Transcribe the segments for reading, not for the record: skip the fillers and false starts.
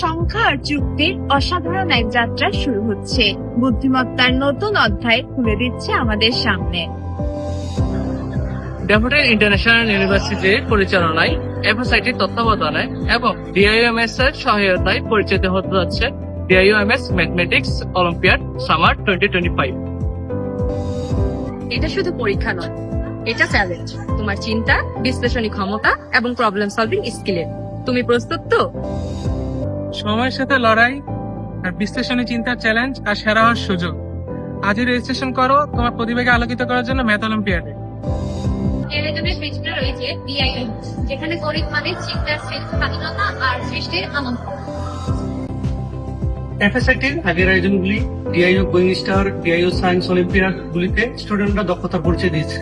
সংখ্যা আর যুক্তির অসাধারণ এক যাত্রা শুরু হচ্ছে। বুদ্ধিমত্তার নতুন অধ্যায় খুলে দিচ্ছে আমাদের সামনে। ড্যাফোডিল ইন্টারন্যাশনাল ইউনিভার্সিটির পরিচালনায়, এফএসআইটির তত্ত্বাবধানে এবং ডিআইইউএমএস এর সহায়তায় পরিচালিত হতে যাচ্ছে ডিআইইউএমএস ম্যাথমেটিক্স অলিম্পিয়াড সামার 2025। এটা শুধু পরীক্ষা নয়, এটা চ্যালেঞ্জ তোমার চিন্তা, বিশ্লেষণী ক্ষমতা এবং প্রবলেম সলভিং স্কিলের। তুমি প্রস্তুত তো? সময়ের সাথে লড়াই আর বিশ্লেষণী চিন্তার চ্যালেঞ্জ আর সেরা হওয়ার সুযোগ। আজই রেজিস্ট্রেশন করো তোমার প্রতিভাকে আলোকিত করার জন্য ম্যাথ অলিম্পিয়াডে। এর পেছনে রয়েছে ডিআইইউ, যেখানে গণিত মানে চিন্তার স্বাধীনতা আর সৃষ্টির আনন্দ। এফএসআইটির আগের আয়োজনগুলি DIU going star, DIU science olympiad গুলিতে স্টুডেন্টরা দক্ষতা পরিচয় দিয়েছে।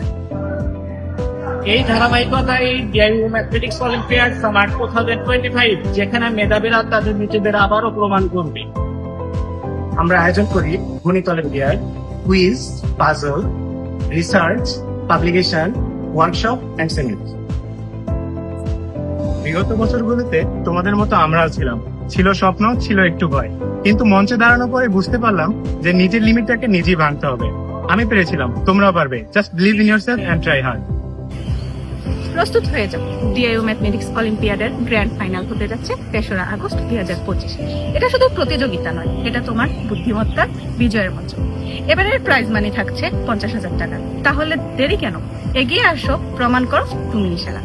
এই ধারাবাহিকতায় ডিআইইউ ম্যাথমেটিক্স অলিম্পিয়াড সামার 2025, যেখানে মেধাবীরা তাদের নিজেদের আবারও প্রমাণ করবে। আমরা আয়োজন করি গণিত olympiad, quiz, puzzle, research, publication, workshop and seminar. বিগত বছরগুলোতে তোমাদের মতো আমরাও ছিলাম। ছিল স্বপ্ন, ছিল একটু ভয়, কিন্তু মঞ্চে দাঁড়ানোর পরে বুঝতে পারলাম যে নিজের লিমিটটাকে নিজেই ভাঙতে হবে। আমি পেরেছিলাম, তোমরাও পারবে। Just believe in yourself and try hard. প্রস্তুত হয়ে যাও, ডিআইইউ ম্যাথমেটিক্স অলিম্পিয়াডের গ্র্যান্ড ফাইনাল হতে যাচ্ছে 3রা আগস্ট 2025। এটা শুধু প্রতিযোগিতা নয়, এটা তোমার বুদ্ধিমত্তার বিজয়ের মঞ্চ। এবারের প্রাইজ মানি থাকছে 50,000 টাকা। তাহলে দেরি কেন? এগিয়ে আসো, প্রমাণ করো তুমি সেরা।